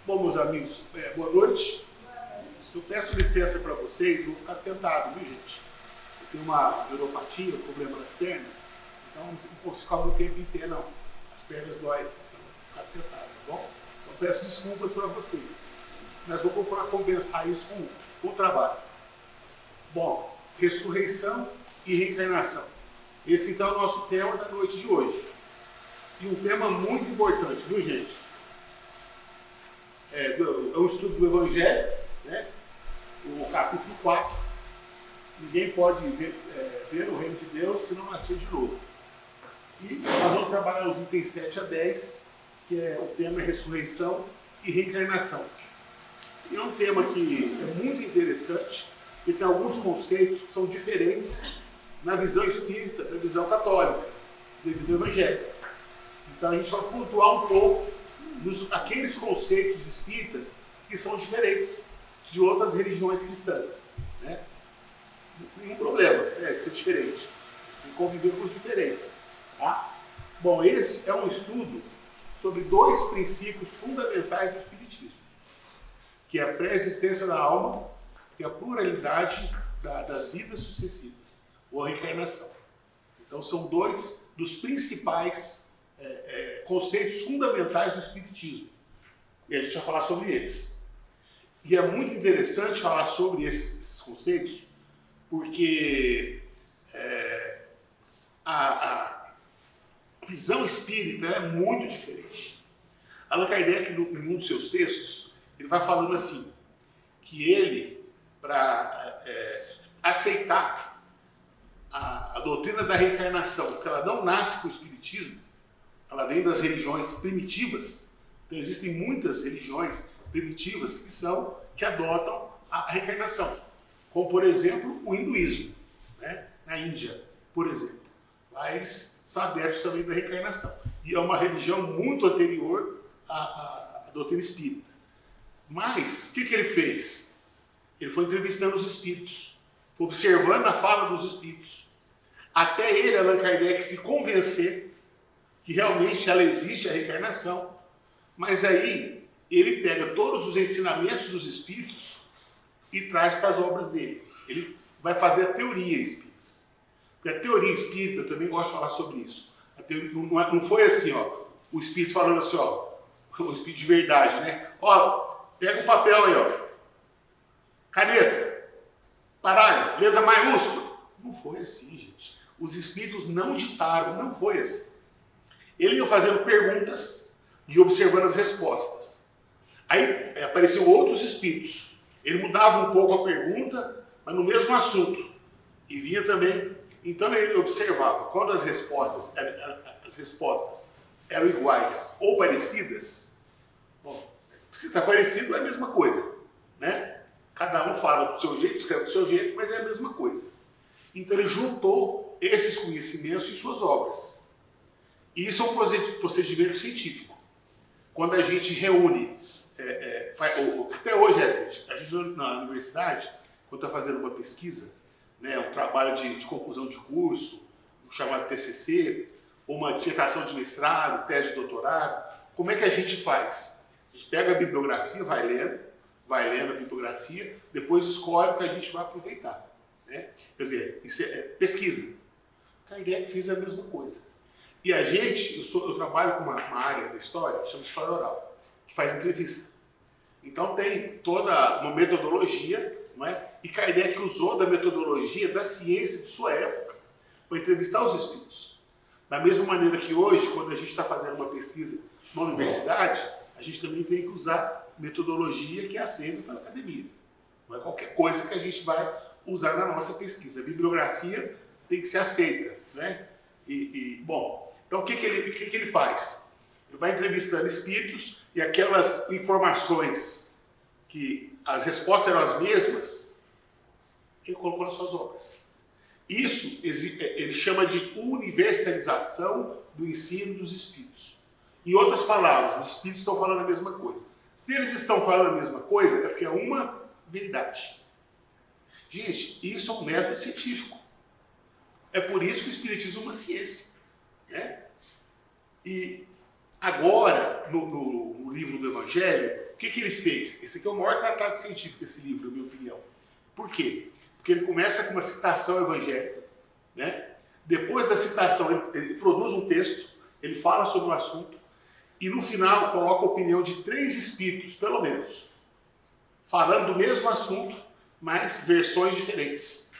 Bom, meus amigos, boa noite. Eu peço licença para vocês, vou ficar sentado, viu, gente? Eu tenho uma neuropatia, um problema nas pernas, então não posso ficar muito tempo em pé, não. As pernas doem, então eu vou ficar sentado, tá bom? Então peço desculpas para vocês, mas vou procurar compensar isso com o trabalho. Bom, ressurreição e reencarnação. Esse então é o nosso tema da noite de hoje. E um tema muito importante, viu, gente? É um estudo do Evangelho, né? O capítulo 4. Ninguém pode ver o reino de Deus se não nascer de novo. E nós vamos trabalhar os itens 7 a 10, que é o tema ressurreição e reencarnação. E é um tema que é muito interessante, porque tem alguns conceitos que são diferentes na visão espírita, na visão católica, na visão evangélica. Então a gente vai pontuar um pouco aqueles conceitos espíritas que são diferentes de outras religiões cristãs, né? Nenhum problema de ser diferente, de conviver com os diferentes, tá? Bom, esse é um estudo sobre dois princípios fundamentais do espiritismo, que é a pré-existência da alma e a pluralidade das vidas sucessivas, ou a reencarnação. Então são dois dos principais conceitos fundamentais do espiritismo. E a gente vai falar sobre eles. E é muito interessante falar sobre esses conceitos, porque a visão espírita é muito diferente. Allan Kardec, em um dos seus textos, ele vai falando assim, que ele, para aceitar a doutrina da reencarnação, que ela não nasce com o espiritismo, ela vem das religiões primitivas. Então existem muitas religiões primitivas que adotam a reencarnação, como por exemplo o hinduísmo, né? Na Índia, por exemplo. Lá eles são adeptos também da reencarnação. E é uma religião muito anterior à doutrina espírita. Mas o que ele fez? Ele foi entrevistando os espíritos, observando a fala dos espíritos, até ele, Allan Kardec, se convencer que realmente ela existe, a reencarnação. Mas aí ele pega todos os ensinamentos dos espíritos e traz para as obras dele. Ele vai fazer a teoria espírita. Porque a teoria espírita, eu também gosto de falar sobre isso. A teoria, não foi assim, ó, o espírito falando assim, ó, o espírito de verdade, né? Ó, pega o papel aí, ó. Caneta, parágrafo, letra maiúscula. Não foi assim, gente. Os espíritos não ditaram, não foi assim. Ele ia fazendo perguntas e observando as respostas. Aí apareciam outros espíritos. Ele mudava um pouco a pergunta, mas no mesmo assunto. E via também. Então ele observava. Quando as respostas eram iguais ou parecidas, bom, se está parecido é a mesma coisa, né? Cada um fala do seu jeito, escreve do seu jeito, mas é a mesma coisa. Então ele juntou esses conhecimentos em suas obras. E isso é um procedimento científico. Quando a gente reúne, até hoje é assim, a gente na universidade, quando está fazendo uma pesquisa, né, um trabalho de conclusão de curso, um chamado TCC, ou uma dissertação de mestrado, tese de doutorado, como é que a gente faz? A gente pega a bibliografia, vai lendo a bibliografia, depois escolhe o que a gente vai aproveitar, né? Quer dizer, isso é pesquisa. Kardec fez a mesma coisa. E a gente, eu trabalho com uma área da história, que chama História Oral, que faz entrevista. Então tem toda uma metodologia, não é? E Kardec usou da metodologia da ciência de sua época para entrevistar os espíritos. Da mesma maneira que hoje, quando a gente está fazendo uma pesquisa na universidade, a gente também tem que usar metodologia que é aceita pela academia. Não é qualquer coisa que a gente vai usar na nossa pesquisa. A bibliografia tem que ser aceita, né? Bom, então o que ele faz? Ele vai entrevistando espíritos e aquelas informações que as respostas eram as mesmas, ele colocou nas suas obras. Isso ele chama de universalização do ensino dos espíritos. Em outras palavras, os espíritos estão falando a mesma coisa. Se eles estão falando a mesma coisa, é porque é uma verdade. Gente, isso é um método científico. É por isso que o espiritismo é uma ciência, né? E agora, no livro do Evangelho, o que ele fez? Esse aqui é o maior tratado científico, esse livro, na minha opinião. Por quê? Porque ele começa com uma citação evangélica, né? Depois da citação, ele produz um texto, ele fala sobre o assunto, e no final coloca a opinião de 3 espíritos, pelo menos, falando do mesmo assunto, mas versões diferentes.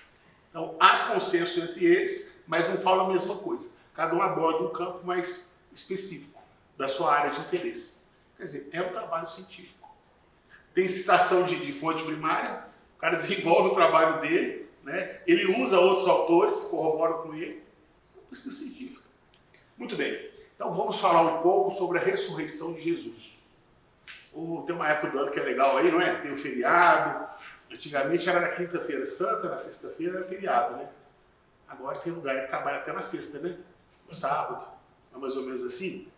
Então, há consenso entre eles, mas não falam a mesma coisa. Cada um aborda um campo mais específico da sua área de interesse. Quer dizer, é um trabalho científico. Tem citação de fonte primária, o cara desenvolve o trabalho dele, né? Ele usa outros autores que corroboram com ele. É uma pesquisa científica. Muito bem. Então, vamos falar um pouco sobre a ressurreição de Jesus. Tem uma época do ano que é legal aí, não é? Tem o feriado. Antigamente era na quinta-feira santa, na sexta-feira era feriado, né? Agora tem lugar que trabalha até na sexta, né? No sábado, é mais ou menos assim.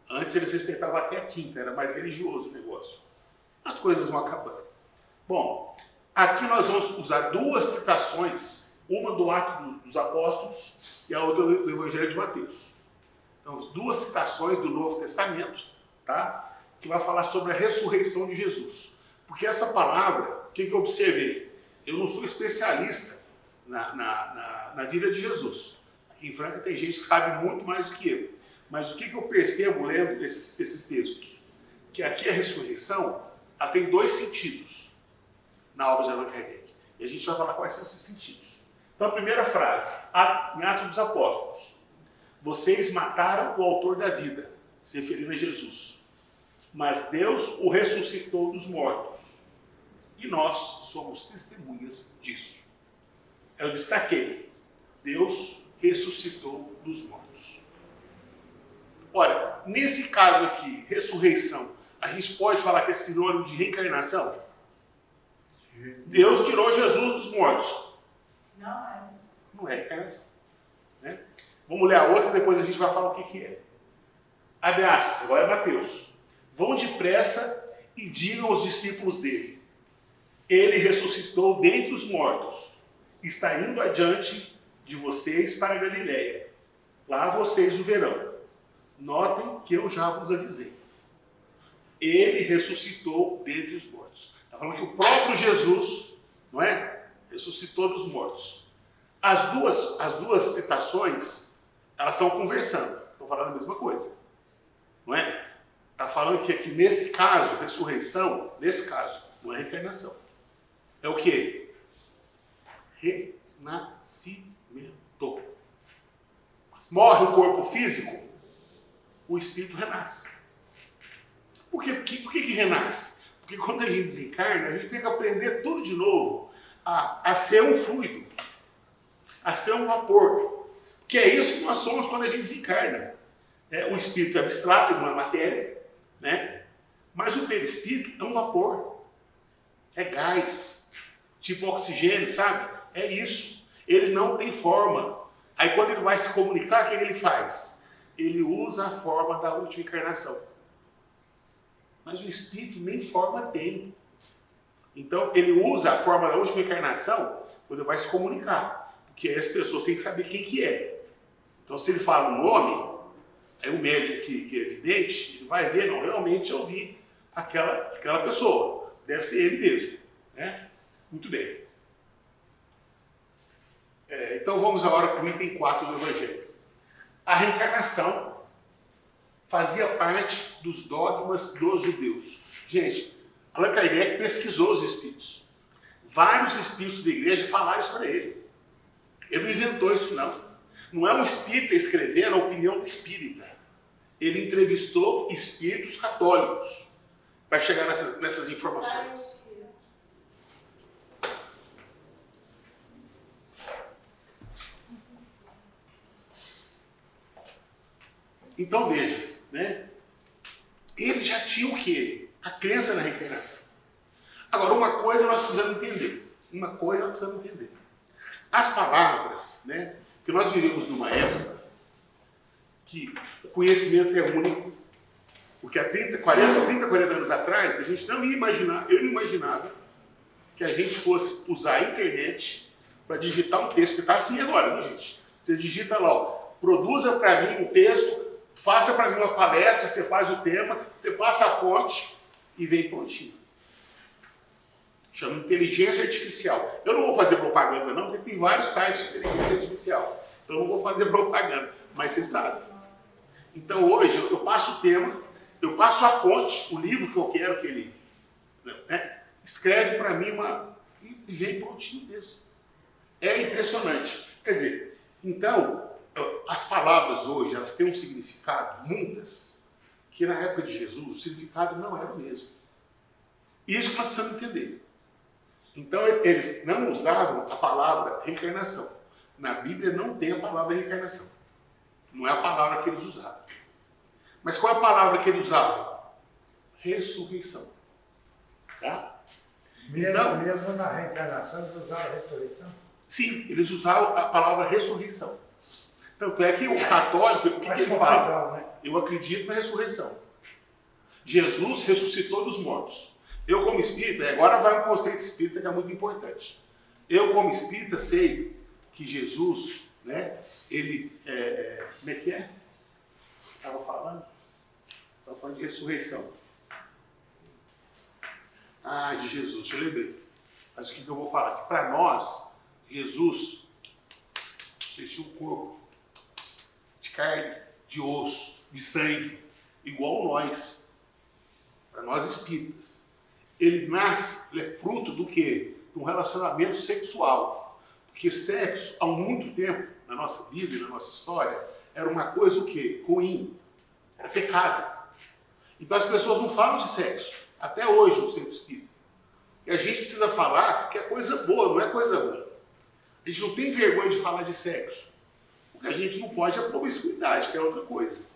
Antes eles respeitavam até a quinta, era mais religioso o negócio. As coisas vão acabando. Bom, aqui nós vamos usar 2 citações, uma do Atos dos Apóstolos e a outra do Evangelho de Mateus. Então, 2 citações do Novo Testamento, tá? Que vai falar sobre a ressurreição de Jesus. Porque essa palavra, o que eu observei? Eu não sou especialista na vida de Jesus. Aqui em Franca tem gente que sabe muito mais do que eu. Mas o que eu percebo lendo esses textos? Que aqui a ressurreição ela tem 2 sentidos na obra de Allan Kardec. E a gente vai falar quais são esses sentidos. Então a primeira frase, em Atos dos Apóstolos. Vocês mataram o autor da vida, se referindo a Jesus. Mas Deus o ressuscitou dos mortos. E nós somos testemunhas disso. Eu destaquei. Deus ressuscitou dos mortos. Ora, nesse caso aqui, ressurreição, a gente pode falar que é sinônimo de reencarnação? Deus tirou Jesus dos mortos. Não é. Não é reencarnação. Né? Vamos ler a outra e depois a gente vai falar o que é. Abre aspas, agora é Mateus. Vão depressa e digam aos discípulos dele. Ele ressuscitou dentre os mortos. Está indo adiante de vocês para a Galileia. Lá vocês o verão. Notem que eu já vos avisei. Ele ressuscitou dentre os mortos. Está falando que o próprio Jesus, não é? Ressuscitou dos mortos. As duas citações, elas estão conversando. Estão falando a mesma coisa. Não é? Está falando que aqui, nesse caso, ressurreição, nesse caso, não é reencarnação. É o quê? Renascimento. Morre o corpo físico, o espírito renasce. Por que renasce? Porque quando a gente desencarna, a gente tem que aprender tudo de novo a ser um fluido, a ser um vapor. Que é isso que nós somos quando a gente desencarna. O espírito é abstrato, não é matéria, né? Mas o perispírito é um vapor, é gás, tipo oxigênio, sabe? É isso. Ele não tem forma. Aí quando ele vai se comunicar, o que ele faz? Ele usa a forma da última encarnação. Mas o espírito nem forma tem. Então ele usa a forma da última encarnação quando ele vai se comunicar. Porque aí as pessoas têm que saber quem que é. Então se ele fala um nome, aí o médico que é evidente, ele vai ver, não, realmente eu vi aquela pessoa. Deve ser ele mesmo. Né? Muito bem. Então vamos agora para o item 4 do Evangelho. A reencarnação fazia parte dos dogmas dos judeus. Gente, Allan Kardec pesquisou os espíritos. Vários espíritos da igreja falaram isso para ele. Ele não inventou isso, não. Não é um espírita escrevendo a opinião do espírita. Ele entrevistou espíritos católicos para chegar nessas informações. Então veja, né? Eles já tinham o quê? A crença na reencarnação. Agora, uma coisa nós precisamos entender. As palavras, né? Que nós vivemos numa época que o conhecimento é único, porque há 30, 40 anos atrás, a gente não ia imaginar, eu não imaginava que a gente fosse usar a internet para digitar um texto, que está assim agora, viu, gente? Você digita lá, ó, produza para mim um texto, faça para mim uma palestra, você faz o tema, você passa a fonte e vem prontinho. Chama inteligência artificial. Eu não vou fazer propaganda não, porque tem vários sites de inteligência artificial. Então eu não vou fazer propaganda, mas você sabe. Então hoje eu passo o tema, eu passo a fonte, o livro que eu quero que ele, né, escreve para mim e vem prontinho o texto. É impressionante. Quer dizer, então, as palavras hoje, elas têm um significado, muitas, que na época de Jesus o significado não era o mesmo. Isso que nós precisamos entender. Então, eles não usavam a palavra reencarnação. Na Bíblia não tem a palavra reencarnação. Não é a palavra que eles usavam. Mas qual é a palavra que eles usavam? Ressurreição. Tá? Mesmo na reencarnação, eles usavam a ressurreição? Sim, eles usavam a palavra ressurreição. Tanto é que o católico, o que ele fala? Né? Eu acredito na ressurreição. Jesus ressuscitou dos mortos. Eu, como espírita, agora vai um conceito espírita que é muito importante. Eu, como espírita, sei que Jesus, né, ele, como é que é? Estava falando de ressurreição. Ah, de Jesus, eu lembrei. Mas o que eu vou falar? Que para nós, Jesus tinha um corpo de carne, de osso, de sangue, igual nós. Para nós espíritas. Ele nasce, ele é fruto do quê? De um relacionamento sexual. Porque sexo, há muito tempo, na nossa vida e na nossa história, era uma coisa o quê? Ruim. Era pecado. Então as pessoas não falam de sexo. Até hoje no centro espírita. E a gente precisa falar que é coisa boa, não é coisa ruim. A gente não tem vergonha de falar de sexo. O que a gente não pode é a promiscuidade, que é outra coisa.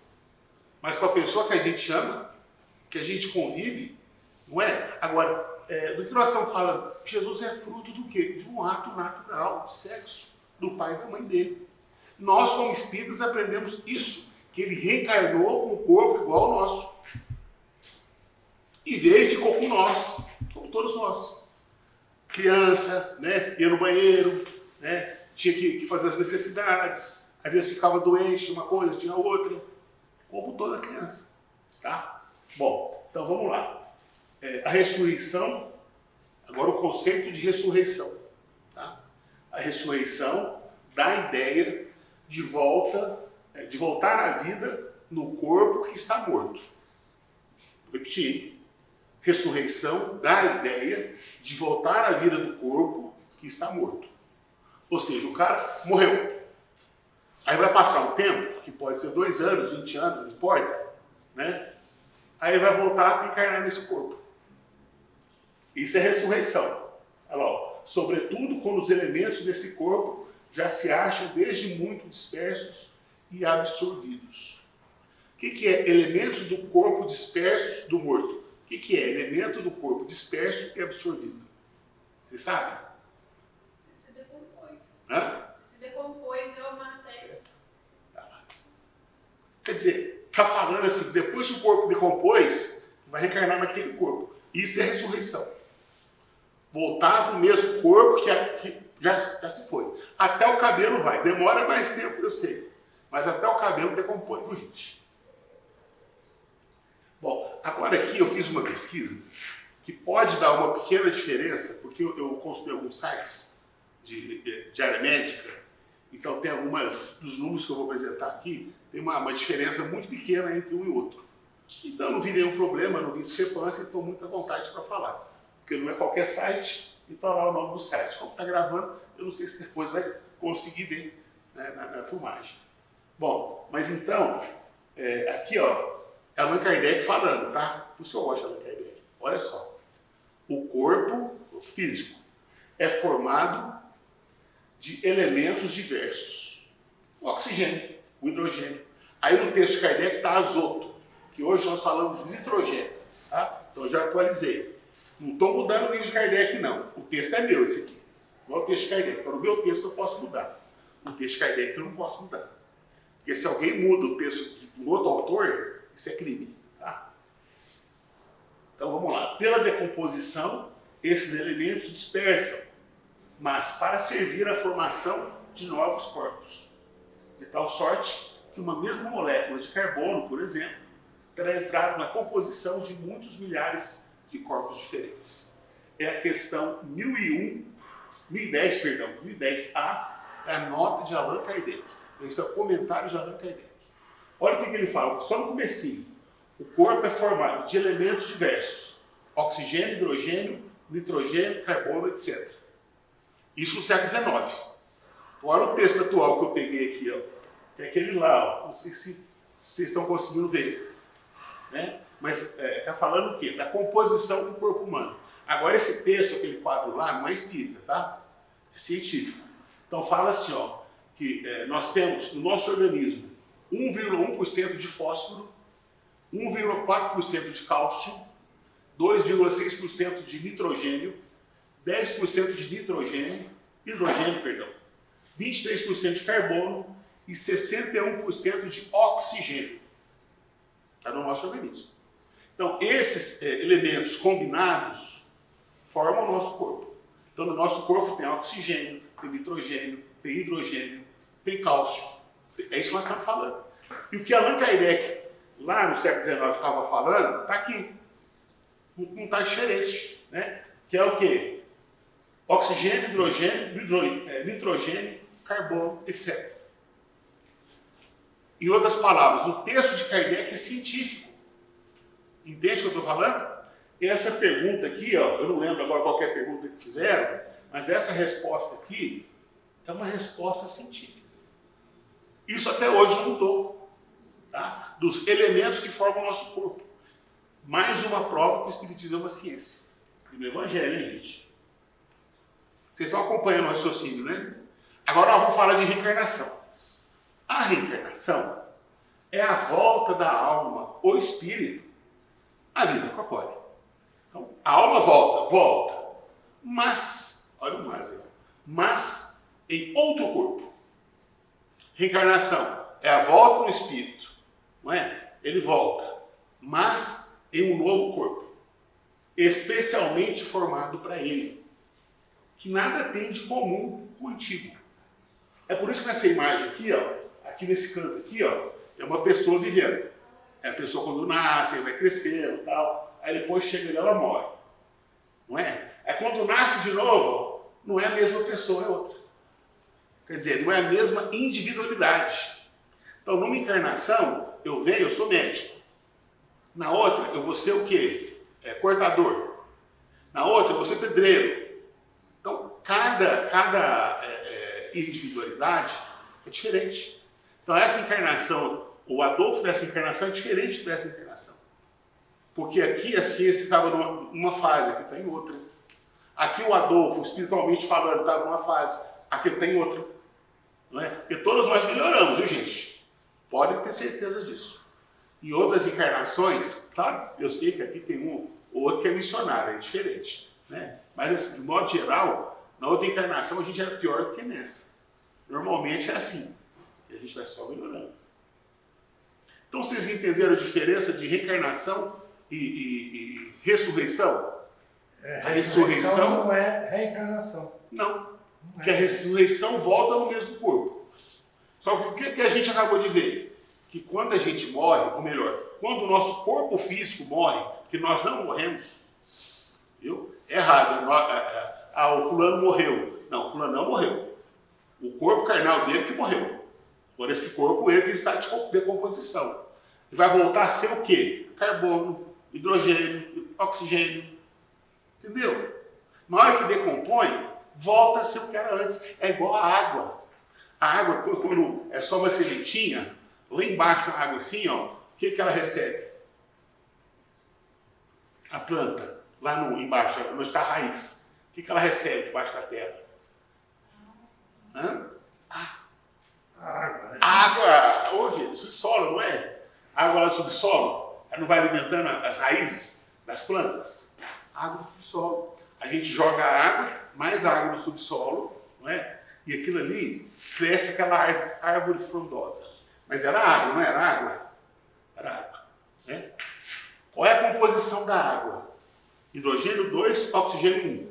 Mas com a pessoa que a gente ama, que a gente convive, não é? Agora, do que nós estamos falando? Jesus é fruto do quê? De um ato natural de sexo do pai e da mãe dele. Nós, como espíritas, aprendemos isso, que ele reencarnou com um corpo igual ao nosso. E veio e ficou com nós, como todos nós. Criança, né? Ia no banheiro, né? Tinha que fazer as necessidades, às vezes ficava doente, uma coisa, tinha outra, como toda criança. Tá? Bom, então vamos lá. A ressurreição, agora o conceito de ressurreição. Tá? A ressurreição dá a ideia de voltar à vida no corpo que está morto. Vou repetir. Ressurreição dá a ideia de voltar à vida do corpo que está morto. Ou seja, o cara morreu. Aí vai passar um tempo, que pode ser 2 anos, 20 anos, não importa, né? Aí vai voltar a encarnar nesse corpo. Isso é ressurreição. Olha lá, ó. Sobretudo quando os elementos desse corpo já se acham desde muito dispersos e absorvidos. O que é elementos do corpo dispersos do morto? O que é elemento do corpo disperso e absorvido? Vocês sabem? Se decompôs. Hã? Se decompôs, deu a matéria. Quer dizer, está falando assim, depois que o corpo decompôs, vai reencarnar naquele corpo. Isso é ressurreição. Voltar para o mesmo corpo que já se foi. Até o cabelo vai. Demora mais tempo, eu sei. Mas até o cabelo decompõe, viu, gente? Bom, agora aqui eu fiz uma pesquisa que pode dar uma pequena diferença, porque eu consultei alguns sites de área médica, então tem algumas dos números que eu vou apresentar aqui, tem uma diferença muito pequena entre um e outro. Então não vi nenhum problema, não vi discrepância e estou muito à vontade para falar. Porque não é qualquer site, então lá o nome do site. Como está gravando, eu não sei se depois vai conseguir ver, né, na filmagem. Bom, mas então, aqui ó, é Allan Kardec falando, tá? Por isso que eu gosto de Allan Kardec. Olha só. O corpo físico é formado de elementos diversos. O oxigênio, o hidrogênio. Aí no texto de Kardec está azoto, que hoje nós falamos nitrogênio. Tá? Então eu já atualizei. Não estou mudando o livro de Kardec, não. O texto é meu, esse aqui. Não é o texto de Kardec. Então no meu texto eu posso mudar. O texto de Kardec eu não posso mudar. Porque se alguém muda o texto de um outro autor, isso é crime. Tá? Então vamos lá. Pela decomposição, esses elementos dispersam, mas para servir à formação de novos corpos. De tal sorte que uma mesma molécula de carbono, por exemplo, terá entrado na composição de muitos milhares de corpos diferentes. É a questão 1010A, é a nota de Allan Kardec. Esse é o comentário de Allan Kardec. Olha o que ele fala, só no comecinho. O corpo é formado de elementos diversos. Oxigênio, hidrogênio, nitrogênio, carbono, etc. Isso no século XIX. Olha o texto atual que eu peguei aqui, ó. Que é aquele lá, ó. Não sei se vocês estão conseguindo ver. Né? Mas está falando o quê? Da composição do corpo humano. Agora esse texto, aquele quadro lá, não é espírita, tá? É científico. Então fala assim, ó, que nós temos no nosso organismo 1,1% de fósforo, 1,4% de cálcio, 2,6% de nitrogênio, 10% de hidrogênio, 23% de carbono e 61% de oxigênio. Está no nosso organismo. Então, esses elementos combinados formam o nosso corpo. Então, no nosso corpo tem oxigênio, tem nitrogênio, tem hidrogênio, tem cálcio. É isso que nós estamos falando. E o que Allan Kardec, lá no século XIX, estava falando, está aqui. Não está diferente. Né? Que é o quê? Oxigênio, hidrogênio, nitrogênio, carbono, etc. Em outras palavras, o texto de Kardec é científico. Entende o que eu estou falando? E essa pergunta aqui, ó, eu não lembro agora qual é a pergunta que fizeram, mas essa resposta aqui é uma resposta científica. Isso até hoje não mudou. Tá? Dos elementos que formam o nosso corpo. Mais uma prova que o Espiritismo é uma ciência. E no Evangelho, hein, gente? Vocês estão acompanhando o raciocínio, né? Agora nós vamos falar de reencarnação. A reencarnação é a volta da alma, ou espírito, à vida corpórea. Então, a alma volta, mas, olha o mais aí, mas em outro corpo. Reencarnação é a volta do espírito, não é? Ele volta, mas em um novo corpo, especialmente formado para ele, que nada tem de comum com o antigo. É por isso que nessa imagem aqui, ó, aqui nesse canto aqui, ó, é uma pessoa vivendo. É a pessoa quando nasce, vai crescendo e tal, aí depois chega e ela morre. Não é? É quando nasce de novo, não é a mesma pessoa, é outra. Quer dizer, não é a mesma individualidade. Então, numa encarnação, eu venho, eu sou médico. Na outra, eu vou ser o quê? Cortador. Na outra, eu vou ser pedreiro. Então, cada individualidade é diferente. Então, essa encarnação, o Adolfo dessa encarnação é diferente dessa encarnação. Porque aqui a ciência estava numa fase, aqui está em outra. Aqui o Adolfo, espiritualmente falando, estava numa fase, aqui está em outra. Não é? Porque todos nós melhoramos, viu, gente? Podem ter certeza disso. Em outras encarnações, claro, eu sei que aqui tem um ou outro que é missionário, é diferente. Né? Mas, assim, de modo geral, na outra encarnação a gente era pior do que nessa. Normalmente é assim. E a gente vai só melhorando. Então, vocês entenderam a diferença de reencarnação e ressurreição? A ressurreição não é reencarnação. Não. Porque a ressurreição volta no mesmo corpo. Só que o que a gente acabou de ver? Que quando a gente morre, ou melhor, quando o nosso corpo físico morre, que nós não morremos, viu? É errado. O fulano morreu. Não, o fulano não morreu. O corpo carnal dele que morreu. Por esse corpo, ele que está de decomposição. E vai voltar a ser o quê? Carbono, hidrogênio, oxigênio. Entendeu? Na hora que decompõe, volta a ser o que era antes. É igual a água. A água, quando é só uma sementinha, lá embaixo na água assim, ó, o que ela recebe? A planta, lá embaixo, onde está a raiz. O que ela recebe debaixo da terra? Água, né? Água, hoje, subsolo, não é? Água lá do subsolo, ela não vai alimentando as raízes das plantas? Água do subsolo. A gente joga água, mais água no subsolo, não é? E aquilo ali cresce aquela árvore frondosa. Mas era água, não era água? Era água. Né? Qual é a composição da água? Hidrogênio 2, oxigênio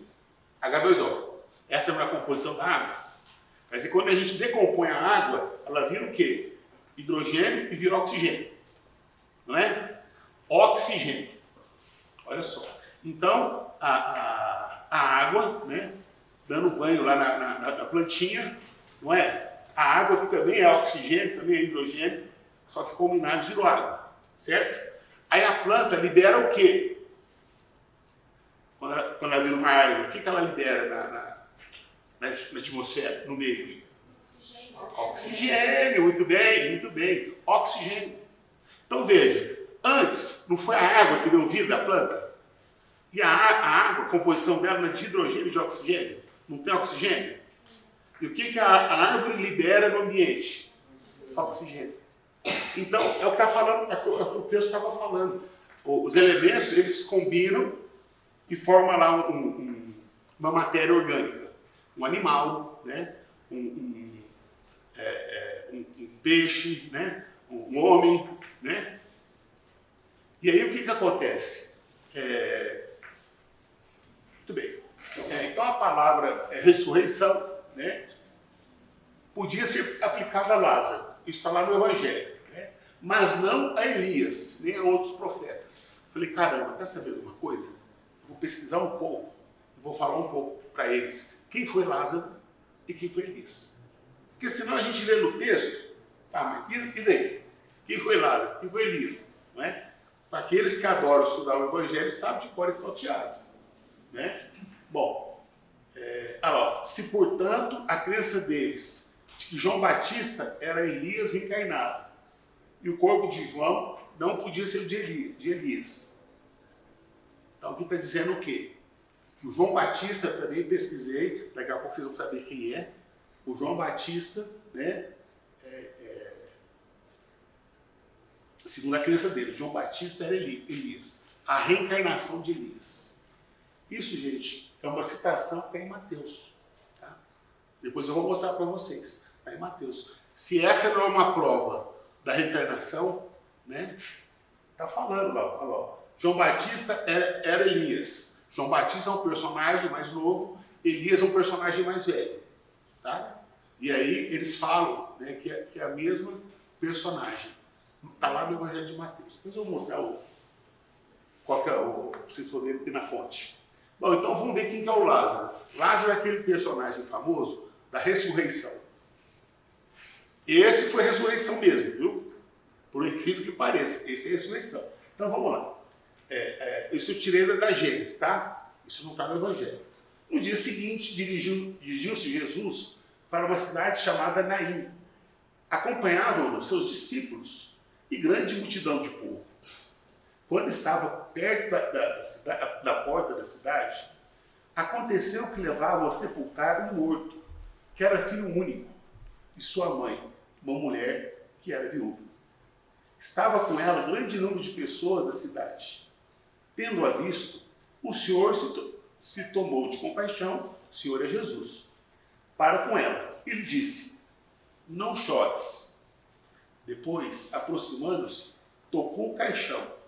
1. H2O. Essa não é a composição da água? Mas e quando a gente decompõe a água, ela vira o quê? Hidrogênio e vira oxigênio. Não é? Oxigênio. Olha só. Então, a água, né, dando banho lá na plantinha, não é? A água que também é oxigênio, também é hidrogênio, só que combinado virou água, certo? Aí a planta libera o quê? Quando ela vira uma árvore, o que ela libera na atmosfera, no meio? Oxigênio, muito bem, muito bem. Oxigênio. Então veja, antes não foi a água que deu vida à planta? E a água, a composição dela não é de hidrogênio e de oxigênio? Não tem oxigênio? E o que a árvore libera no ambiente? Oxigênio. Então, é o que está falando, o texto estava falando. Os elementos, eles combinam e formam lá uma matéria orgânica. Um animal, né? um peixe, né? Um homem, né? E aí o que acontece? Muito bem. Então a palavra ressurreição, né? Podia ser aplicada a Lázaro. Isso está lá no Evangelho, né? Mas não a Elias, nem a outros profetas. Falei, caramba, quer saber de uma coisa? Vou pesquisar um pouco, vou falar um pouco para eles quem foi Lázaro e quem foi Elias. Porque senão a gente lê no texto, tá, mas e daí? Quem foi Lázaro? Quem foi Elias? Não é? Para aqueles que adoram estudar o Evangelho, sabem de cor e salteado. Né? Bom, se portanto a crença deles de que João Batista era Elias reencarnado e o corpo de João não podia ser de Elias. Então aqui está dizendo o quê? Que o João Batista, também pesquisei, daqui a pouco vocês vão saber quem é. O João Batista, né, segundo a crença dele, João Batista era Elias, a reencarnação de Elias. Isso, gente, é uma citação que tem em Mateus. Tá? Depois eu vou mostrar para vocês. Está em Mateus. Se essa não é uma prova da reencarnação, né? Está falando lá, ó. João Batista era Elias. João Batista é um personagem mais novo, Elias é um personagem mais velho. Tá? E aí eles falam, né, que é a mesma personagem. Está lá no Evangelho de Mateus. Depois eu vou mostrar qual que é para vocês poderem ir na fonte. Bom, então vamos ver quem que é o Lázaro. Lázaro é aquele personagem famoso da ressurreição. Esse foi a ressurreição mesmo, viu? Por incrível que pareça, esse é a ressurreição. Então vamos lá. Isso eu tirei da Gênesis, tá? Isso não está no Evangelho. No dia seguinte, dirigiu-se Jesus para uma cidade chamada Naim. Acompanhavam-no seus discípulos e grande multidão de povo. Quando estava perto da porta da cidade, aconteceu que levavam a sepultar um morto, que era filho único, e sua mãe, uma mulher que era viúva. Estava com ela um grande número de pessoas da cidade. Tendo-a visto, o Senhor se tomou de compaixão, o Senhor é Jesus, para com ela. Ele disse, não chores. Depois, aproximando-se, tocou o caixão,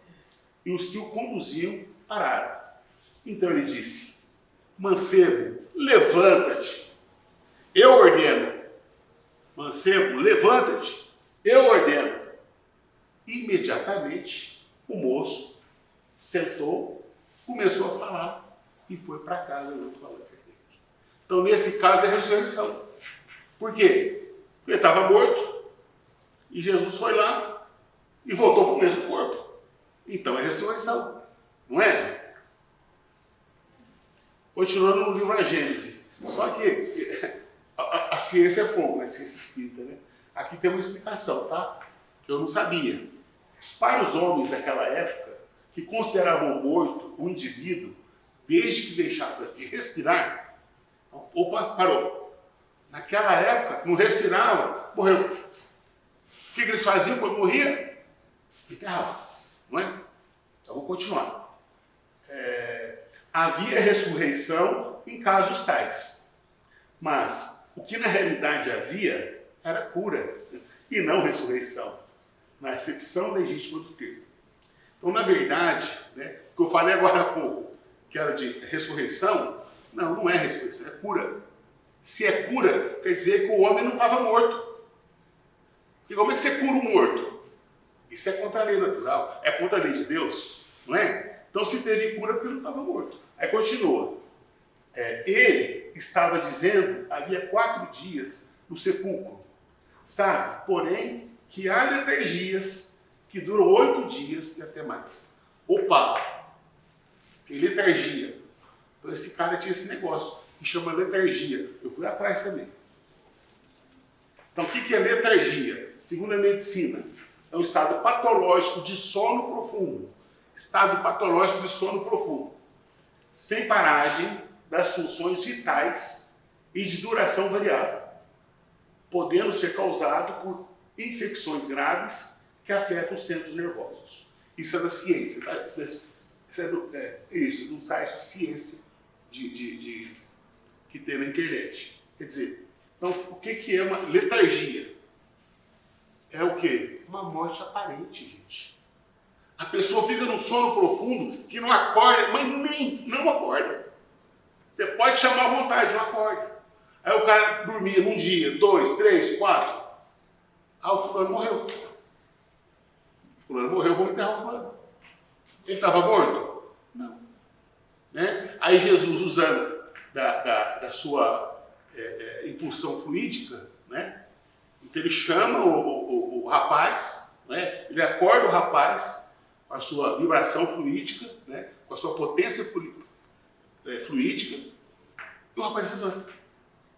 e os que o conduziam pararam. Então ele disse, mancebo, levanta-te, eu ordeno. Mancebo, levanta-te, eu ordeno. Imediatamente, o moço sentou, começou a falar e foi para casa. Então, nesse caso, é a ressurreição. Por quê? Porque ele estava morto e Jesus foi lá e voltou para o mesmo corpo. Então, é ressurreição, não é? Continuando no livro da Gênesis. Só que a ciência é fogo, né? A ciência espírita, né? Aqui tem uma explicação, tá? Que eu não sabia. Para os homens daquela época, que consideravam morto o indivíduo desde que deixava de respirar, opa, parou. Naquela época, não respirava, morreu. O que eles faziam quando morria? Enterravam, não é? Então, vou continuar. Havia ressurreição em casos tais, mas o que na realidade havia era cura, e não ressurreição, na acepção legítima do termo. Então, na verdade, né, o que eu falei agora há pouco, que era de ressurreição, não é ressurreição, é cura. Se é cura, quer dizer que o homem não estava morto. E como é que você cura um morto? Isso é contra a lei natural, é contra a lei de Deus, não é? Então se teve cura porque ele não estava morto. Aí continua. Ele estava dizendo, havia 4 dias no sepulcro, sabe? Porém, que há letargias que duram 8 dias e até mais. Opa! Tem letargia. Então esse cara tinha esse negócio que chama letargia. Eu fui atrás também. Então o que é letargia? Segundo a medicina, é um estado patológico de sono profundo. Estado patológico de sono profundo. Sem paragem das funções vitais e de duração variável, podendo ser causado por infecções graves que afetam os centros nervosos. Isso é da ciência, tá? Isso é do site de ciência que tem na internet. Quer dizer, então, o que é uma letargia? É o quê? Uma morte aparente, gente. A pessoa fica num sono profundo que não acorda, mas nem não acorda. Você pode chamar à vontade, não acorda. Aí o cara dormia um dia, 2, 3, 4. Ah, o fulano morreu. O fulano morreu, vamos enterrar o fulano. Ele estava morto? Não. Né? Aí Jesus, usando da sua impulsão fluídica, né? Então ele chama o rapaz, né? Ele acorda o rapaz com a sua vibração fluídica, né? Com a sua potência fluídica, e o rapaz levanta.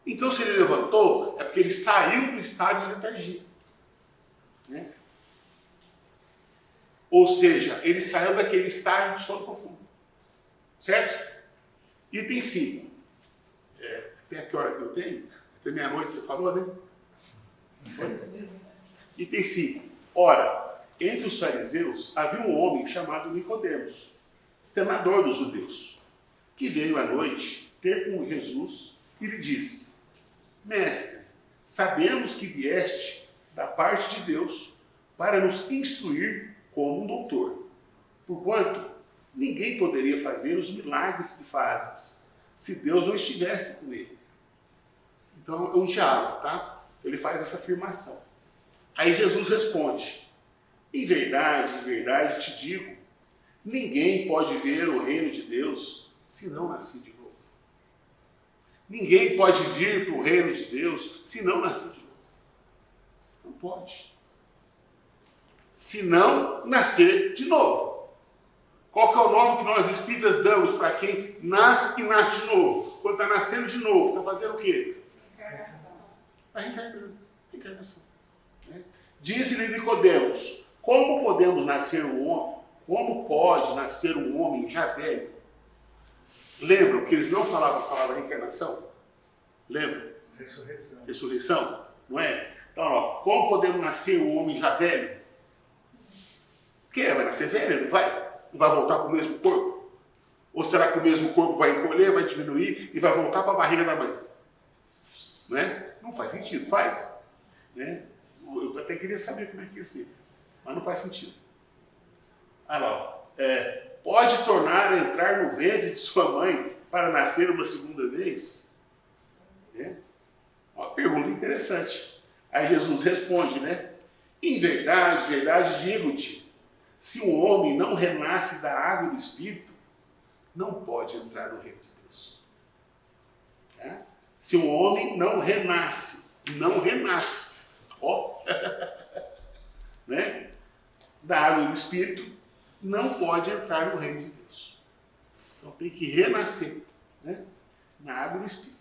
Então, se ele levantou, é porque ele saiu do estado de letargia. Né? Ou seja, ele saiu daquele estágio de sono profundo. Certo? Item 5. Até a que hora que eu tenho? Até meia-noite você falou, né? Item 5. Ora, entre os fariseus havia um homem chamado Nicodemos, senador dos judeus, que veio à noite ter com Jesus e lhe disse: Mestre, sabemos que vieste da parte de Deus para nos instruir como um doutor, porquanto ninguém poderia fazer os milagres que fazes, se Deus não estivesse com ele. Então é um diálogo, tá? Ele faz essa afirmação. Aí Jesus responde: em verdade te digo, ninguém pode ver o reino de Deus se não nascer de novo. Ninguém pode vir para o reino de Deus se não nascer de novo. Não pode. Se não nascer de novo. Qual que é o nome que nós espíritas damos para quem nasce e nasce de novo? Quando está nascendo de novo, está fazendo o quê? Está reencarnando. Reencarnação. Diz-lhe Nicodemos: como podemos nascer um homem? Como pode nascer um homem já velho? Lembram que eles não falavam reencarnação? Lembram? Ressurreição. Ressurreição, não é? Então, ó, como podemos nascer um homem já velho? Vai nascer velho, não vai? Não vai voltar para o mesmo corpo? Ou será que o mesmo corpo vai encolher, vai diminuir e vai voltar para a barriga da mãe? Não é? Não faz sentido, faz? Né? Eu até queria saber como é que ia ser, mas não faz sentido. Ah lá, ó. Pode tornar a entrar no ventre de sua mãe para nascer uma segunda vez? Uma pergunta interessante. Aí Jesus responde, né? Em verdade digo-te, se um homem não renasce da água e do Espírito, não pode entrar no reino de Deus. Se um homem não renasce, ó, né? Da água e do Espírito, não pode entrar no reino de Deus. Então tem que renascer, né? Na água e no Espírito.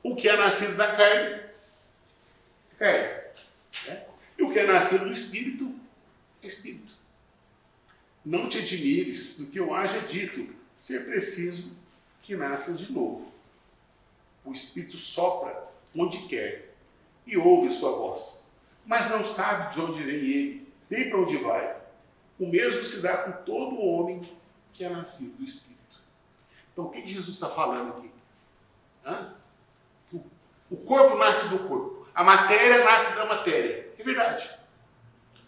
O que é nascido da carne, é carne. Né? E o que é nascido do Espírito, é Espírito. Não te admires do que eu haja dito, ser preciso que nasças de novo. O Espírito sopra onde quer e ouve sua voz, mas não sabe de onde vem ele, nem para onde vai. O mesmo se dá com todo homem que é nascido do Espírito. Então, o que Jesus está falando aqui? O corpo nasce do corpo. A matéria nasce da matéria. É verdade.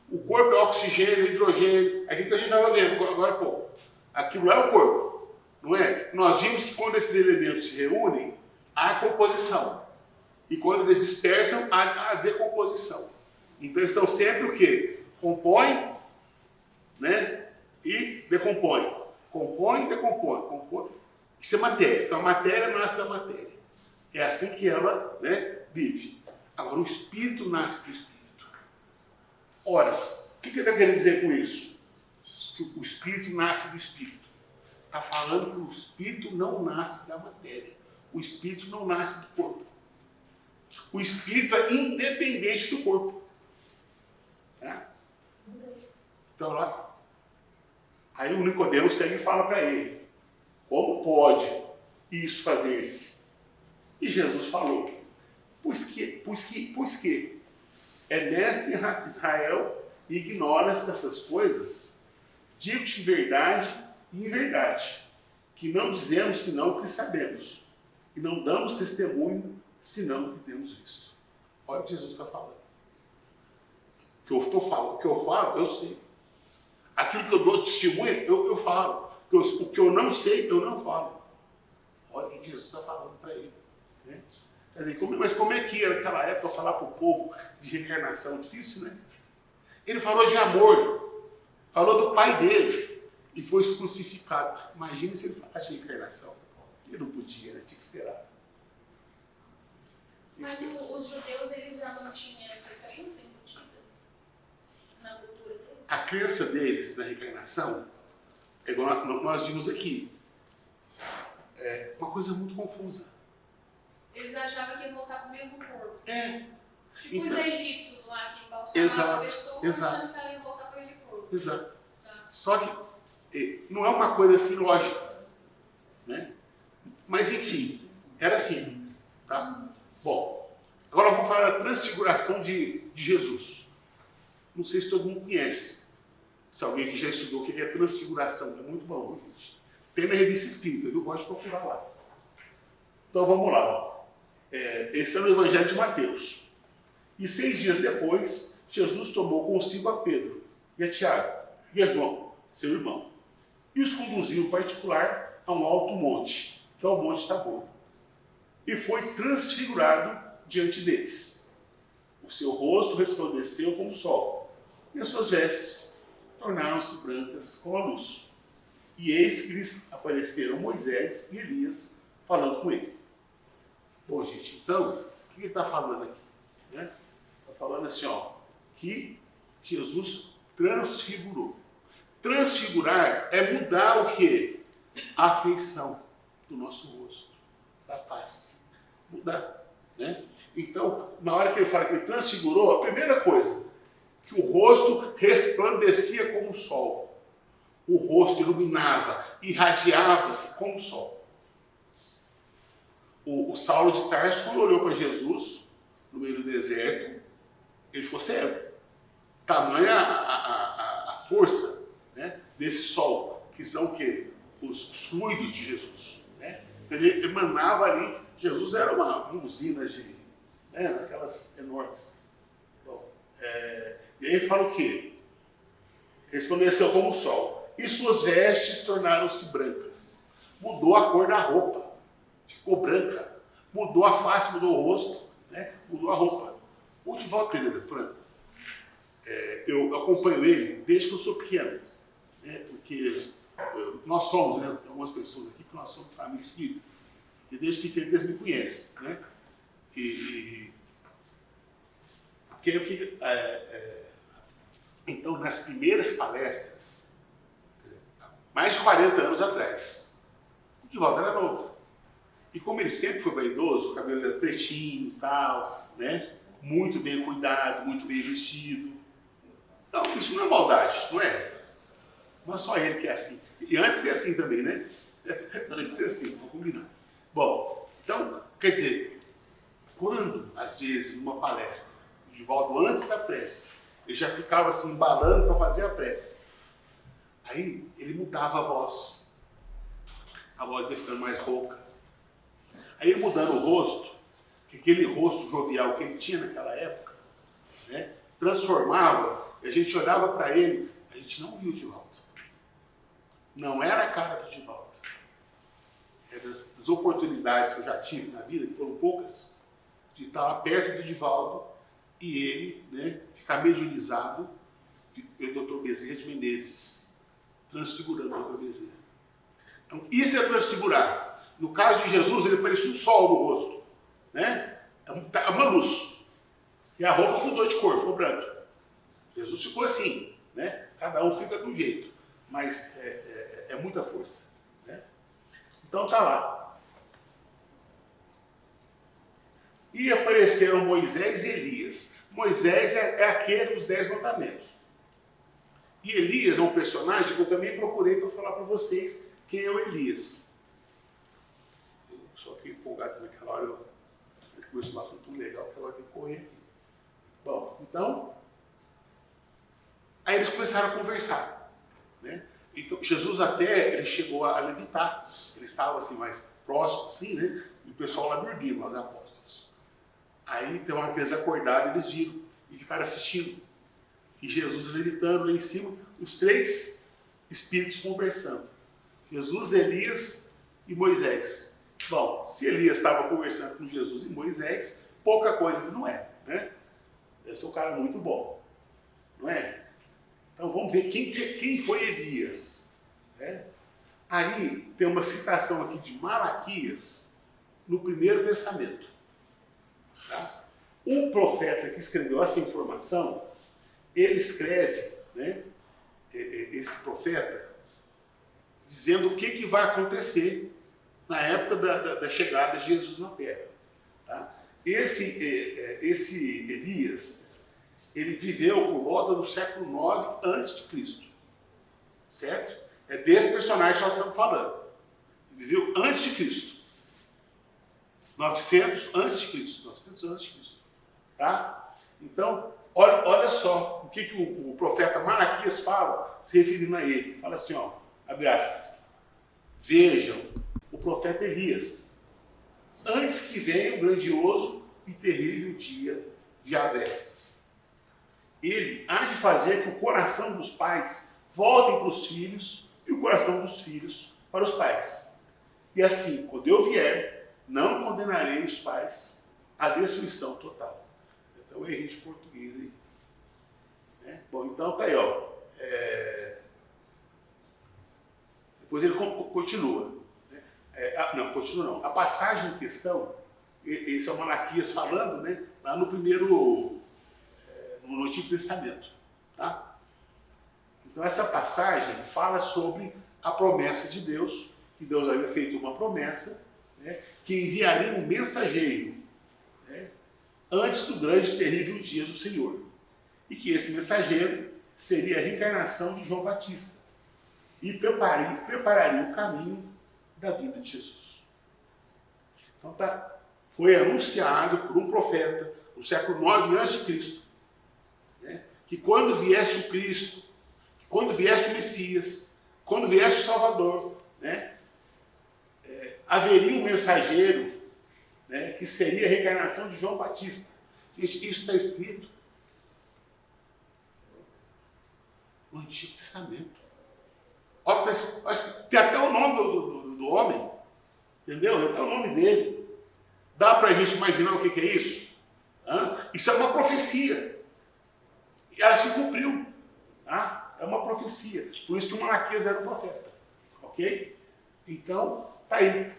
O corpo é oxigênio, hidrogênio. Aquilo que a gente estava vendo agora há pouco. Aquilo é o corpo. Não é? Nós vimos que quando esses elementos se reúnem, há composição. E quando eles dispersam, há decomposição. Então, eles estão sempre o quê? Compõem, né? E decompõem. compõe e decompõe, compõe. Isso é matéria. Então a matéria nasce da matéria. É assim que ela, né, vive. Agora o espírito nasce do espírito. Ora, o que ele está querendo dizer com isso? Que o espírito nasce do espírito. Está falando que o espírito não nasce da matéria. O espírito não nasce do corpo. O espírito é independente do corpo. Tá? Então lá, aí o Nicodemos pega e fala para ele, como pode isso fazer-se? E Jesus falou, pois que é mestre em Israel e ignoras dessas coisas? Digo-te verdade e em verdade, que não dizemos senão o que sabemos, e não damos testemunho senão o que temos visto. Olha o que Jesus está falando. O que eu falo, eu sei. Aquilo que eu dou testemunho, eu falo. O que eu não sei, eu não falo. Olha o que Jesus está falando para ele. Né? Quer dizer, mas como é que era naquela época falar para o povo de reencarnação? Difícil, né? Ele falou de amor, falou do pai dele e foi crucificado. Imagina se ele falasse de reencarnação. Ele não podia, né? Tinha que esperar. Mas os judeus, eles já não tinham essa crença embutida na cultura deles? A crença deles na reencarnação é igual nós vimos aqui. É uma coisa muito confusa. Eles achavam que ia voltar para o mesmo corpo. É. Tipo Então, os egípcios lá que embalsamavam a pessoa, exato. achando que ela ia voltar para aquele corpo. Exato. Tá. Só que não é uma coisa assim lógica. Né? Mas enfim, era assim. Tá? Bom, agora eu vou falar da transfiguração de Jesus. Não sei se todo mundo conhece. Se alguém que já estudou o que é transfiguração, é muito bom, gente. Tem na revista Espírita, eu gosto de procurar lá. Então vamos lá. Esse é o Evangelho de Mateus. E 6 dias depois, Jesus tomou consigo a Pedro e a Tiago e a João, seu irmão, e os conduziu em particular a um alto monte, que é o Monte Tabor, e foi transfigurado diante deles. O seu rosto resplandeceu como o sol, e as suas vestes tornaram-se brancas como a luz. E eis que lhes apareceram Moisés e Elias falando com ele. Bom, gente, então, o que ele está falando aqui? Né? Está falando assim, ó, que Jesus transfigurou. Transfigurar é mudar o quê? A feição do nosso rosto, da face. Mudar, né? Então, na hora que ele fala que ele transfigurou, a primeira coisa, que o rosto resplandecia como o sol. O rosto iluminava, irradiava-se como o sol. O Saulo de Tarso, quando olhou para Jesus, no meio do deserto, ele ficou cego. Tamanha a força, né, desse sol, que são o quê? Os fluidos de Jesus. Né? Então, ele emanava ali, Jesus era uma usina de, né, aquelas enormes. Bom, e aí ele fala o quê? Resplandeceu como o sol. E suas vestes tornaram-se brancas. Mudou a cor da roupa. Ficou branca. Mudou a face, mudou o rosto. Né? Mudou a roupa. O Divaldo Pereira Franco, eu acompanho ele desde que eu sou pequeno. Né? Porque nós somos, né? Tem algumas pessoas aqui que nós somos amigos espíritas. E desde pequeno eles me conhecem. Né? Então, nas primeiras palestras, mais de 40 anos atrás, o Divaldo era novo. E como ele sempre foi vaidoso, o cabelo era pretinho e tal, né? Muito bem cuidado, muito bem vestido. Então, isso não é maldade, não é? Não é só ele que é assim. E antes de ser assim também, né? Antes de ser assim, vou combinar. Bom, então, quer dizer, quando, às vezes, numa palestra, o Divaldo, antes da prece, ele já ficava assim, embalando para fazer a prece. Aí ele mudava a voz ia ficando mais rouca. Aí ele mudando o rosto, que aquele rosto jovial que ele tinha naquela época, né, transformava, e a gente olhava para ele, a gente não viu o Divaldo. Não era a cara do Divaldo. Era das oportunidades que eu já tive na vida, que foram poucas, de estar lá perto do Divaldo e ele, né, ficar mediunizado pelo Dr. Bezerra de Menezes, transfigurando o Dr. Bezerra. Então, isso é transfigurar. No caso de Jesus, ele parecia um sol no rosto, né? É uma luz. E a roupa mudou de cor, ficou branca. Jesus ficou assim, né? Cada um fica de um jeito, mas é muita força, né? Então tá lá. E apareceram Moisés e Elias. Moisés é aquele dos 10 mandamentos. E Elias é um personagem que eu também procurei para falar para vocês quem é o Elias. Eu só fiquei empolgado naquela hora, eu conheço um assunto tão legal que agora tem que correr aqui. Bom, então, aí eles começaram a conversar, né? Então, Jesus até, ele chegou a levitar, ele estava assim mais próximo, assim, né? E o pessoal lá dormindo, os apóstolos. Aí tem uma coisa acordada, eles viram e ficaram assistindo. E Jesus levitando lá em cima, os 3 espíritos conversando. Jesus, Elias e Moisés. Bom, se Elias estava conversando com Jesus e Moisés, pouca coisa ele não é, né? Eu sou um cara muito bom, não é? Então vamos ver quem foi Elias, né? Aí tem uma citação aqui de Malaquias no Primeiro Testamento. Tá? O profeta que escreveu essa informação, ele escreve, né, esse profeta, dizendo o que vai acontecer na época da chegada de Jesus na Terra. Tá? Esse Elias, ele viveu por volta do século 9 a.C., certo? É desse personagem que nós estamos falando. Ele viveu antes de Cristo. 900 a.C., 900 a.C., tá? Então, olha só o que o profeta Malaquias fala, se referindo a ele. Fala assim, ó, abre aspas. Vejam o profeta Elias, antes que venha o grandioso e terrível dia de Yahvé. Ele há de fazer que o coração dos pais volte para os filhos e o coração dos filhos para os pais. E assim, quando eu vier, não condenarei os pais à destruição total. Então, errei de português aí. Né? Bom, então tá aí, ó. Depois ele continua. Né? Não, continua não. A passagem em questão, esse é o Malaquias falando, né? Lá no primeiro, no Antigo Testamento. Tá? Então essa passagem fala sobre a promessa de Deus, que Deus havia feito uma promessa, né? Que enviaria um mensageiro, né? Antes do grande e terrível dia do Senhor. E que esse mensageiro seria a reencarnação de João Batista. E prepararia o caminho da vida de Jesus. Então tá, foi anunciado por um profeta no século 9 a.C., né, que quando viesse o Cristo, quando viesse o Messias, quando viesse o Salvador, né, haveria um mensageiro, né, que seria a reencarnação de João Batista. Gente, isso está escrito no Antigo Testamento. Olha, tem até o nome do homem, entendeu? Tem até o nome dele. Dá para a gente imaginar o que é isso? Isso é uma profecia. E ela se cumpriu. Tá? É uma profecia. Por isso que o Malaquias era um profeta. Ok? Então, tá aí.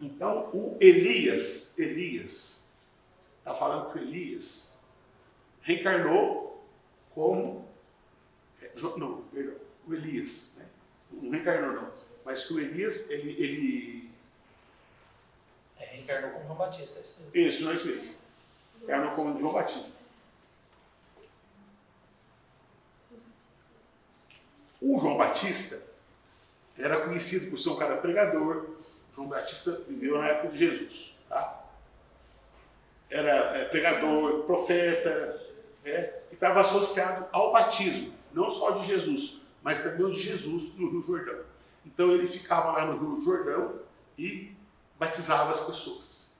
Então, o Elias, está falando que o Elias reencarnou como... Não, perdão, o Elias, né? Não reencarnou não, mas que o Elias, ele reencarnou como João Batista. Isso, não é isso mesmo. Reencarnou como João Batista. O João Batista era conhecido por ser um cara pregador. João Batista viveu na época de Jesus, tá? Era pregador, profeta, e estava associado ao batismo, não só de Jesus, mas também o de Jesus no Rio Jordão. Então ele ficava lá no Rio Jordão e batizava as pessoas.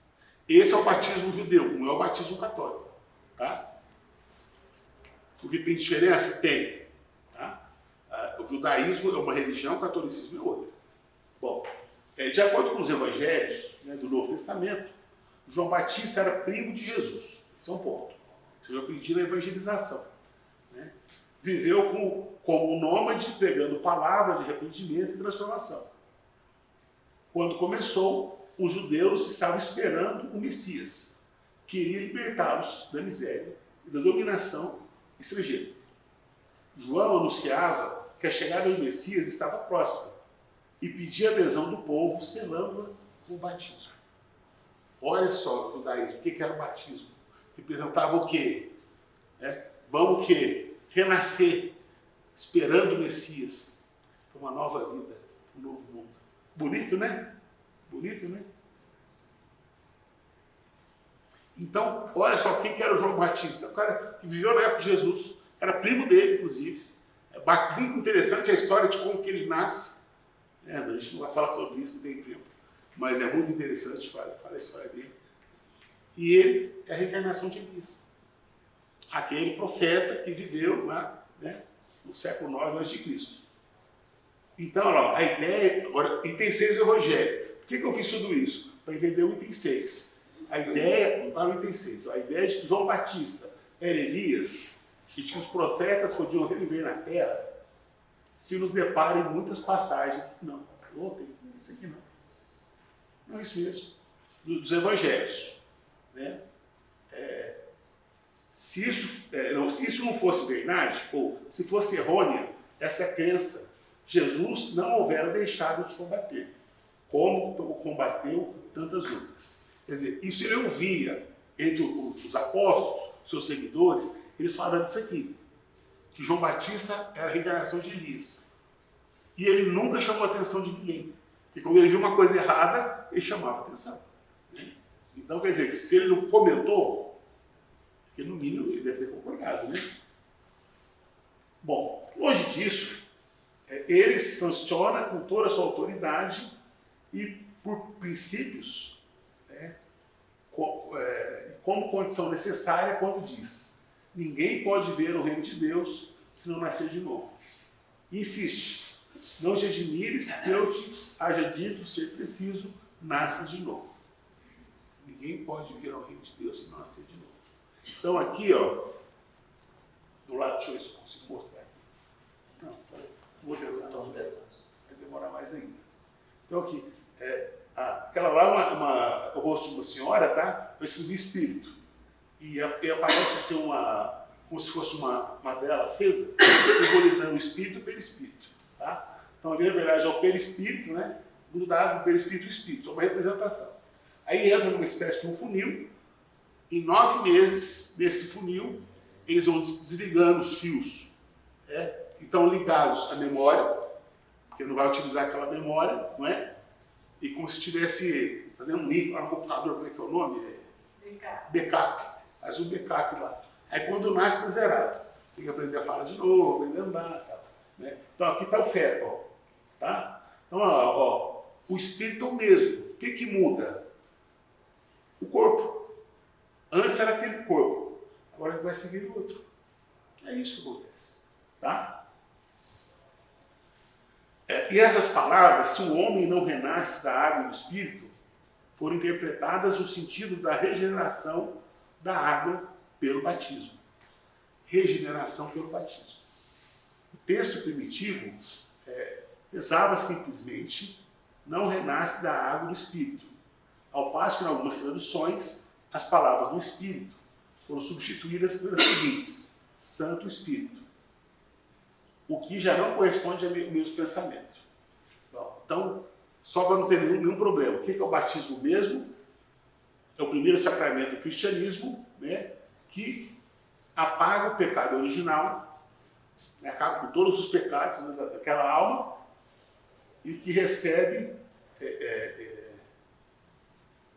Esse é o batismo judeu, não é o batismo católico, tá? Porque tem diferença? Tem. Tá? O judaísmo é uma religião, o catolicismo é outra. Bom, de acordo com os evangelhos, né, do Novo Testamento, João Batista era primo de Jesus. Esse é um ponto. Isso eu aprendi na evangelização. Né? viveu como um nômade, pregando palavras de arrependimento e transformação. Quando começou, os judeus estavam esperando o Messias, que iria libertá-los da miséria e da dominação estrangeira. João anunciava que a chegada do Messias estava próxima e pedia a adesão do povo, selando-a com o batismo. Olha só o judaísmo, o que era o batismo? Representava o quê? Vamos o quê? Renascer, esperando o Messias, para uma nova vida, um novo mundo. Bonito, né? Bonito, né? Então, olha só quem que era o João Batista. O cara que viveu na época de Jesus, era primo dele, inclusive. É muito interessante a história de como que ele nasce. A gente não vai falar sobre isso, não tem tempo. Mas é muito interessante, fala a história dele. E ele é a reencarnação de Elias. Aquele profeta que viveu lá, no século IX a.C. Então, ó, a ideia... Agora, item 6 do Evangelho. Por que eu fiz tudo isso? Para entender o item 6. A ideia... Não está no item 6. A ideia de que João Batista era Elias e que os profetas podiam reviver na Terra se nos deparem em muitas passagens. Não, tem isso aqui não. Não é isso mesmo. Dos Evangelhos. Né? Se isso não fosse verdade, ou se fosse errônea, essa crença, Jesus não houvera deixado de combater, como combateu tantas outras. Quer dizer, isso ele ouvia entre os apóstolos, seus seguidores, eles falando disso aqui, que João Batista era a reencarnação de Elias. E ele nunca chamou a atenção de ninguém. E quando ele viu uma coisa errada, ele chamava a atenção. Então, quer dizer, se ele não comentou, porque no mínimo ele deve ter concordado, né? Bom, longe disso, ele sanciona com toda a sua autoridade e por princípios, como condição necessária, quando diz: ninguém pode ver o reino de Deus se não nascer de novo. Insiste: não te admires que eu te haja dito ser preciso, nasça de novo. Ninguém pode ver ao reino de Deus se não nascer de novo. Então aqui, ó, do lado, deixa eu ver se eu consigo mostrar aqui. Não, vou vai demorar mais ainda. Então aqui, aquela lá é o rosto de uma senhora, tá? Eu escrevi espírito. E aparece ser como se fosse uma vela acesa, simbolizando o espírito e o perispírito. Tá? Então ali, na verdade, é o perispírito, né? Grudado no perispírito e o espírito, é uma representação. Aí entra numa espécie de um funil. Em 9 meses desse funil, eles vão desligando os fios que estão ligados à memória, porque não vai utilizar aquela memória, não é? E como se estivesse fazendo um link lá no computador, como é que é o nome? Backup. Faz um backup lá. Aí quando nasce, está zerado. Tem que aprender a falar de novo, aprender a andar. Tal, né? Então aqui está o feto. Ó, tá? Então, ó, o espírito é o mesmo. O que muda? O corpo. Antes era aquele corpo, agora vai seguir o outro. É isso que acontece. Tá? E essas palavras, se o homem não renasce da água e do espírito, foram interpretadas no sentido da regeneração da água pelo batismo. Regeneração pelo batismo. O texto primitivo pesava simplesmente: não renasce da água e do espírito. Ao passo que, em algumas traduções, as palavras do Espírito foram substituídas pelas seguintes: Santo Espírito. O que já não corresponde ao mesmo pensamento. Bom, então, só para não ter nenhum problema, o que é o batismo mesmo? É o primeiro sacramento do cristianismo, né, que apaga o pecado original, acaba com todos os pecados daquela alma, e que recebe...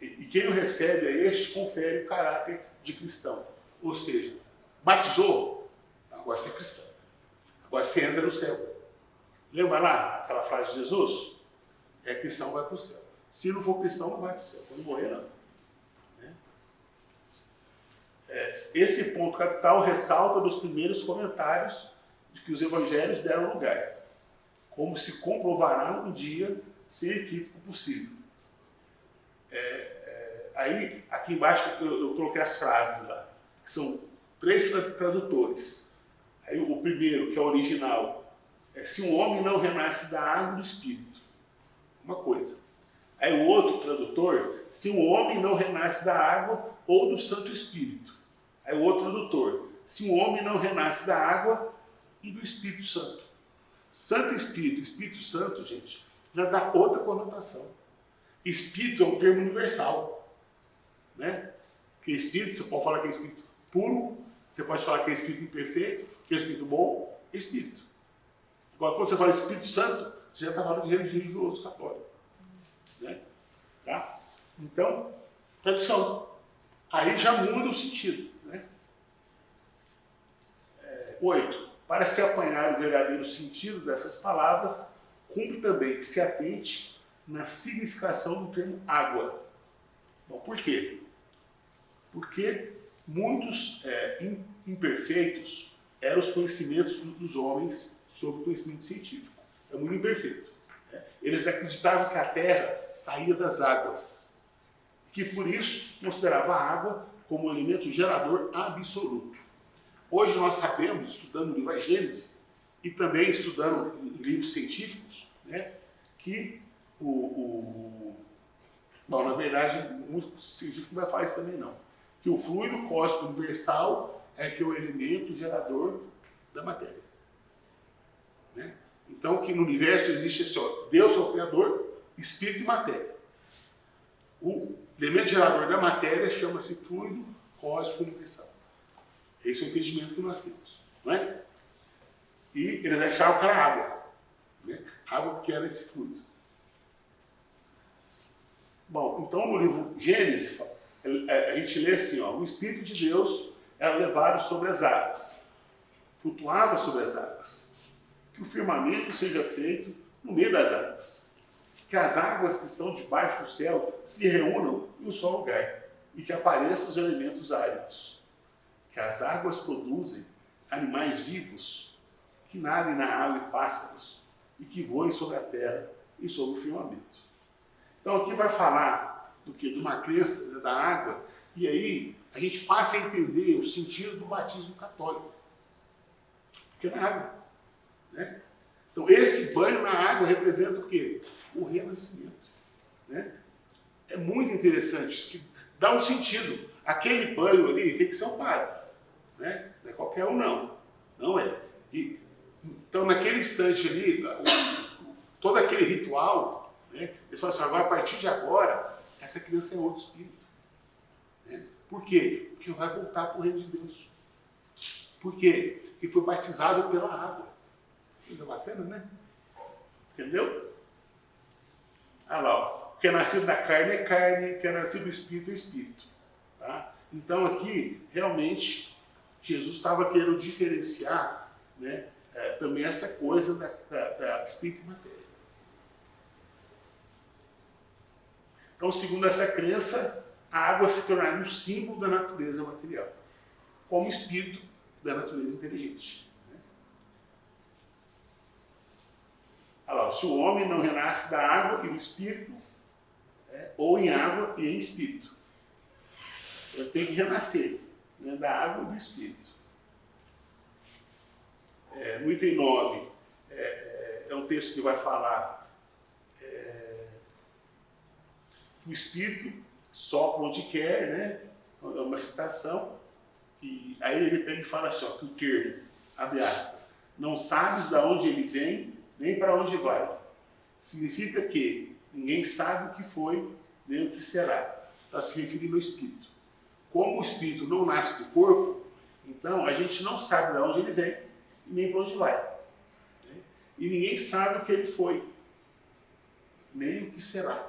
E quem o recebe a este confere o caráter de cristão. Ou seja, batizou, agora você é cristão. Agora você entra no céu. Lembra lá aquela frase de Jesus? É cristão, vai para o céu. Se não for cristão, não vai para o céu. Quando morrer, não. Né? Esse ponto capital ressalta dos primeiros comentários de que os evangelhos deram lugar, como se comprovará um dia sem equívoco possível. Aí, aqui embaixo, eu coloquei as frases lá, que são 3 tradutores. Aí o primeiro, que é o original, é se um homem não renasce da água e do Espírito. Uma coisa. Aí o outro tradutor, se um homem não renasce da água ou do Santo Espírito. Aí o outro tradutor, se um homem não renasce da água e do Espírito Santo. Santo Espírito, Espírito Santo, gente, já dá outra conotação. Espírito é um termo universal, né? Que espírito, você pode falar que é espírito puro, você pode falar que é espírito imperfeito, que é espírito bom, espírito. Agora, quando você fala Espírito Santo, você já está falando de religioso católico, né? Tá? Então, tradução. Aí já muda o sentido, né? 8. Para se apanhar o verdadeiro sentido dessas palavras, cumpre também que se atente na significação do termo água. Bom, por quê? Porque muitos imperfeitos eram os conhecimentos dos homens sobre o conhecimento científico. É muito imperfeito. Né? Eles acreditavam que a Terra saía das águas, que por isso considerava a água como um alimento gerador absoluto. Hoje nós sabemos, estudando o livro Gênesis e também estudando em livros científicos, né, que bom, na verdade, muito científico não vai falar isso também não, que o fluido cósmico universal é que é o elemento gerador da matéria. Né? Então, que no universo existe esse ó, Deus é o Criador, Espírito e matéria. O elemento gerador da matéria chama-se fluido cósmico universal. Esse é o entendimento que nós temos, não é? E eles achavam que era água, né? Água que era esse fluido. Bom, então no livro Gênesis, a gente lê assim, ó, o Espírito de Deus era levado sobre as águas, flutuava sobre as águas, que o firmamento seja feito no meio das águas, que as águas que estão debaixo do céu se reúnam em um só lugar e que apareçam os elementos áridos. Que as águas produzem animais vivos, que nadem na água e pássaros, e que voem sobre a terra e sobre o firmamento. Então aqui vai falar do que? De uma crença, né, da água, e aí a gente passa a entender o sentido do batismo católico. Porque é na água. Né? Então esse banho na água representa o quê? O renascimento. Né? É muito interessante, isso que dá um sentido. Aquele banho ali tem que ser um padre. Né? Não é qualquer um, não. Não é. E, então, naquele instante ali, todo aquele ritual, né, eles falam assim, agora, a partir de agora, essa criança é outro espírito. Né? Por quê? Porque vai voltar para o reino de Deus. Por quê? Porque foi batizado pela água. Coisa bacana, né? Entendeu? Olha lá, ó. O que é nascido da carne é carne, o que é nascido do espírito é espírito. Tá? Então, aqui, realmente, Jesus estava querendo diferenciar, né, também essa coisa da espírito e matéria. Então, segundo essa crença, a água se tornaria um símbolo da natureza material, como espírito da natureza inteligente. Né? Olha lá, se o homem não renasce da água e do espírito, ou em água e em espírito, ele tem que renascer, né, da água e do espírito. No item 9, é um texto que vai falar que o espírito sopra onde quer, né? É uma citação, e aí ele pega e fala assim, ó, que o termo, abre aspas, não sabes de onde ele vem, nem para onde vai. Significa que ninguém sabe o que foi, nem o que será. Está se referindo ao espírito. Como o espírito não nasce do corpo, então a gente não sabe de onde ele vem e nem para onde vai. Né? E ninguém sabe o que ele foi, nem o que será.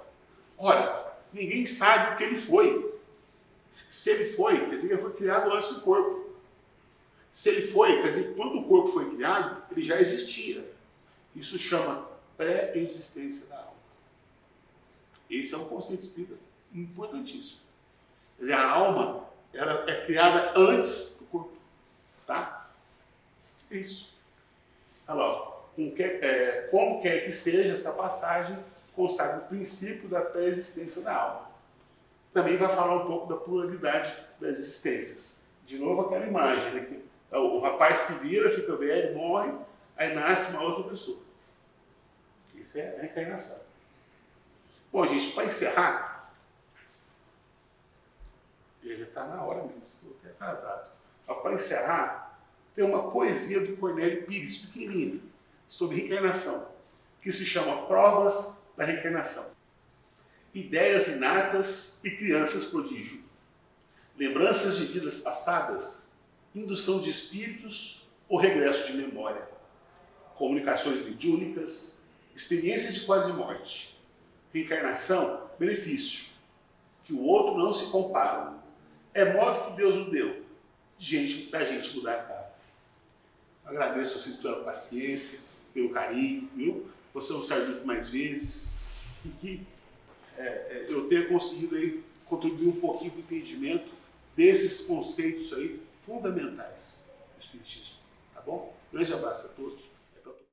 Ora, ninguém sabe o que ele foi. Se ele foi, quer dizer que ele foi criado antes do corpo. Se ele foi, quer dizer que quando o corpo foi criado, ele já existia. Isso chama pré-existência da alma. Esse é um conceito espírita importantíssimo. Quer dizer, a alma ela é criada antes do corpo. Tá? Isso. Olha lá, como quer que seja, essa passagem consagra o princípio da pré-existência da alma. Também vai falar um pouco da pluralidade das existências. De novo, aquela imagem, né, que o rapaz que vira, fica velho, morre, aí nasce uma outra pessoa. Isso é a reencarnação. Bom, gente, para encerrar, já está na hora mesmo, estou até atrasado. Para encerrar, tem uma poesia do Cornélio Pires, pequenininha, sobre reencarnação, que se chama Provas da Reencarnação. Ideias inatas e crianças prodígio. Lembranças de vidas passadas, indução de espíritos ou regresso de memória. Comunicações mediúnicas, experiência de quase morte. Reencarnação, benefício. Que o outro não se compara. É modo que Deus nos deu, da gente mudar a cara. Agradeço a vocês pela paciência, pelo carinho, viu? Você é um sargento mais vezes. E que eu tenha conseguido aí contribuir um pouquinho para o entendimento desses conceitos aí fundamentais do Espiritismo. Tá bom? Grande abraço a todos.